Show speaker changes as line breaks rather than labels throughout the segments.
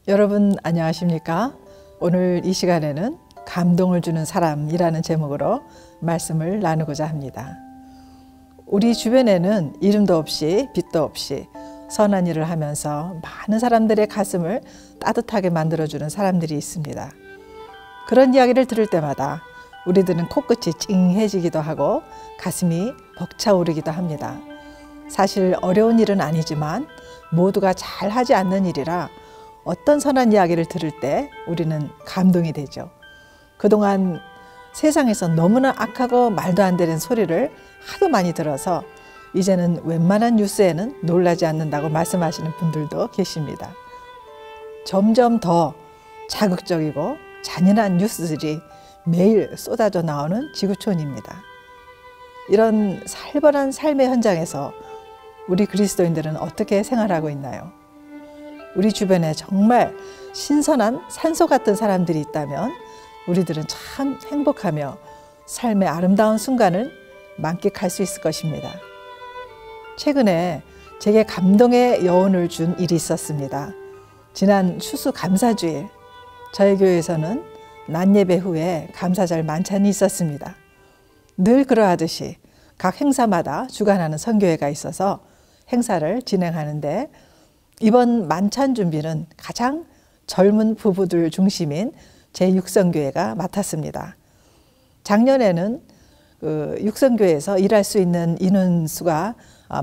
여러분 안녕하십니까? 오늘 이 시간에는 감동을 주는 사람이라는 제목으로 말씀을 나누고자 합니다. 우리 주변에는 이름도 없이 빛도 없이 선한 일을 하면서 많은 사람들의 가슴을 따뜻하게 만들어주는 사람들이 있습니다. 그런 이야기를 들을 때마다 우리들은 코끝이 찡해지기도 하고 가슴이 벅차오르기도 합니다. 사실 어려운 일은 아니지만 모두가 잘 하지 않는 일이라 어떤 선한 이야기를 들을 때 우리는 감동이 되죠. 그동안 세상에서 너무나 악하고 말도 안 되는 소리를 하도 많이 들어서 이제는 웬만한 뉴스에는 놀라지 않는다고 말씀하시는 분들도 계십니다. 점점 더 자극적이고 잔인한 뉴스들이 매일 쏟아져 나오는 지구촌입니다. 이런 살벌한 삶의 현장에서 우리 그리스도인들은 어떻게 생활하고 있나요? 우리 주변에 정말 신선한 산소 같은 사람들이 있다면 우리들은 참 행복하며 삶의 아름다운 순간을 만끽할 수 있을 것입니다. 최근에 제게 감동의 여운을 준 일이 있었습니다. 지난 추수감사주일 저희 교회에서는 낮예배 후에 감사절 만찬이 있었습니다. 늘 그러하듯이 각 행사마다 주관하는 선교회가 있어서 행사를 진행하는데 이번 만찬 준비는 가장 젊은 부부들 중심인 제6선교회가 맡았습니다. 작년에는 육선교회에서 일할 수 있는 인원수가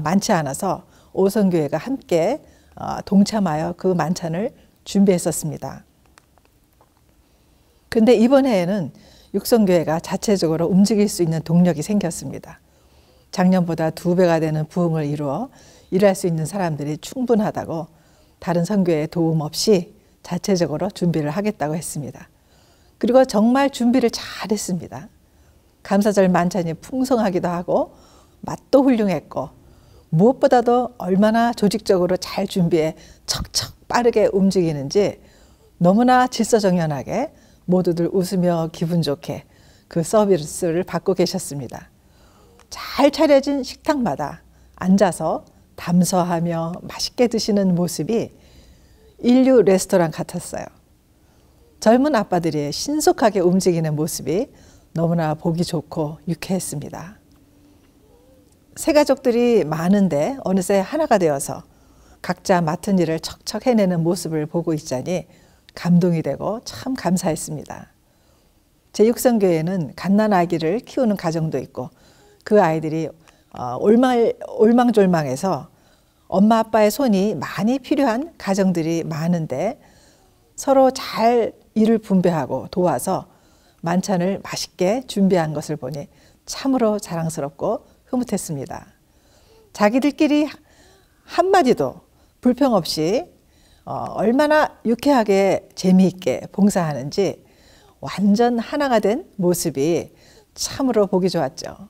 많지 않아서 5선교회가 함께 동참하여 그 만찬을 준비했었습니다. 근데 이번 해에는 육선교회가 자체적으로 움직일 수 있는 동력이 생겼습니다. 작년보다 2배가 되는 부흥을 이루어 일할 수 있는 사람들이 충분하다고 다른 선교회의 도움 없이 자체적으로 준비를 하겠다고 했습니다. 그리고 정말 준비를 잘 했습니다. 감사절 만찬이 풍성하기도 하고 맛도 훌륭했고 무엇보다도 얼마나 조직적으로 잘 준비해 척척 빠르게 움직이는지 너무나 질서정연하게 모두들 웃으며 기분 좋게 그 서비스를 받고 계셨습니다. 잘 차려진 식탁마다 앉아서 담서하며 맛있게 드시는 모습이 인류 레스토랑 같았어요. 젊은 아빠들이 신속하게 움직이는 모습이 너무나 보기 좋고 유쾌했습니다. 세 가족들이 많은데 어느새 하나가 되어서 각자 맡은 일을 척척 해내는 모습을 보고 있자니 감동이 되고 참 감사했습니다. 제6선교회는 갓난아기를 키우는 가정도 있고 그 아이들이 올망졸망해서 엄마 아빠의 손이 많이 필요한 가정들이 많은데 서로 잘 일을 분배하고 도와서 만찬을 맛있게 준비한 것을 보니 참으로 자랑스럽고 흐뭇했습니다. 자기들끼리 한마디도 불평 없이 얼마나 유쾌하게 재미있게 봉사하는지 완전 하나가 된 모습이 참으로 보기 좋았죠.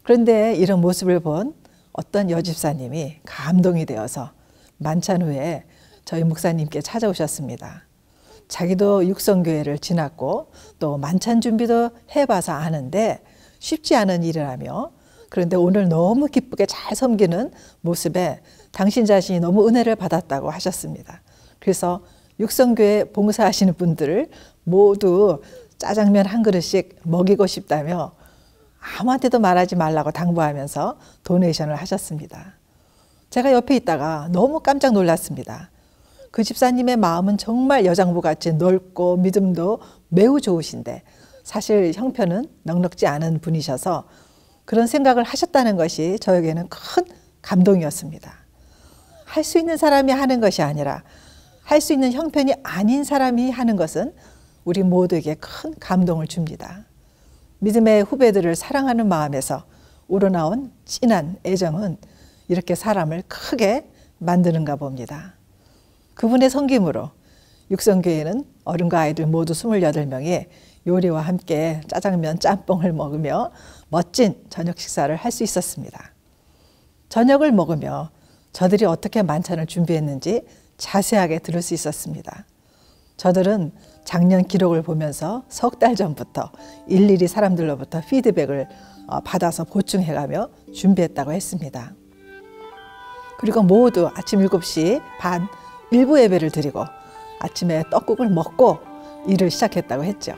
그런데 이런 모습을 본 어떤 여집사님이 감동이 되어서 만찬 후에 저희 목사님께 찾아오셨습니다. 자기도 육선교회를 지났고 또 만찬 준비도 해봐서 아는데 쉽지 않은 일이라며 그런데 오늘 너무 기쁘게 잘 섬기는 모습에 당신 자신이 너무 은혜를 받았다고 하셨습니다. 그래서 육선교회 봉사하시는 분들을 모두 짜장면 한 그릇씩 먹이고 싶다며 아무한테도 말하지 말라고 당부하면서 도네이션을 하셨습니다. 제가 옆에 있다가 너무 깜짝 놀랐습니다. 그 집사님의 마음은 정말 여장부같이 넓고 믿음도 매우 좋으신데 사실 형편은 넉넉지 않은 분이셔서 그런 생각을 하셨다는 것이 저에게는 큰 감동이었습니다. 할 수 있는 사람이 하는 것이 아니라 할 수 있는 형편이 아닌 사람이 하는 것은 우리 모두에게 큰 감동을 줍니다. 믿음의 후배들을 사랑하는 마음에서 우러나온 진한 애정은 이렇게 사람을 크게 만드는가 봅니다. 그분의 섬김으로 육선교회는 어른과 아이들 모두 28명이 요리와 함께 짜장면, 짬뽕을 먹으며 멋진 저녁 식사를 할 수 있었습니다. 저녁을 먹으며 저들이 어떻게 만찬을 준비했는지 자세하게 들을 수 있었습니다. 저들은 작년 기록을 보면서 석 달 전부터 일일이 사람들로부터 피드백을 받아서 보충해가며 준비했다고 했습니다. 그리고 모두 아침 7시 반 일부 예배를 드리고 아침에 떡국을 먹고 일을 시작했다고 했죠.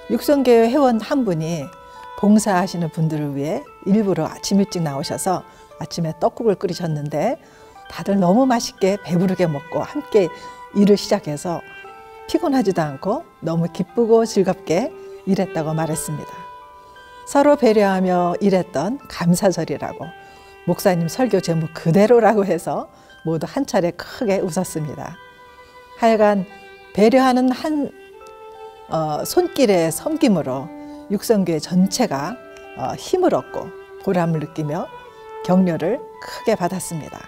육성교회 회원 한 분이 봉사하시는 분들을 위해 일부러 아침 일찍 나오셔서 아침에 떡국을 끓이셨는데 다들 너무 맛있게 배부르게 먹고 함께 일을 시작해서 피곤하지도 않고 너무 기쁘고 즐겁게 일했다고 말했습니다. 서로 배려하며 일했던 감사절이라고 목사님 설교 제목 그대로라고 해서 모두 한 차례 크게 웃었습니다. 하여간 배려하는 한 손길의 섬김으로 육성교회 전체가 힘을 얻고 보람을 느끼며 격려를 크게 받았습니다.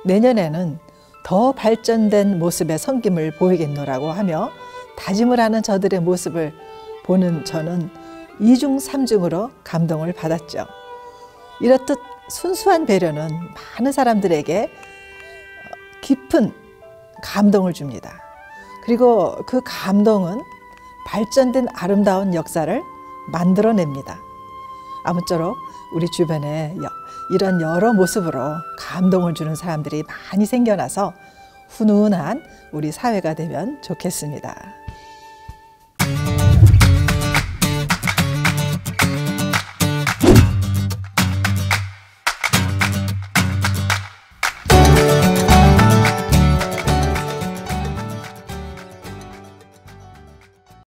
내년에는 더 발전된 모습의 섬김을 보이겠노라고 하며 다짐을 하는 저들의 모습을 보는 저는 이중삼중으로 감동을 받았죠. 이렇듯 순수한 배려는 많은 사람들에게 깊은 감동을 줍니다. 그리고 그 감동은 발전된 아름다운 역사를 만들어냅니다. 아무쪼록 우리 주변에 이런 여러 모습으로 감동을 주는 사람들이 많이 생겨나서 훈훈한 우리 사회가 되면 좋겠습니다.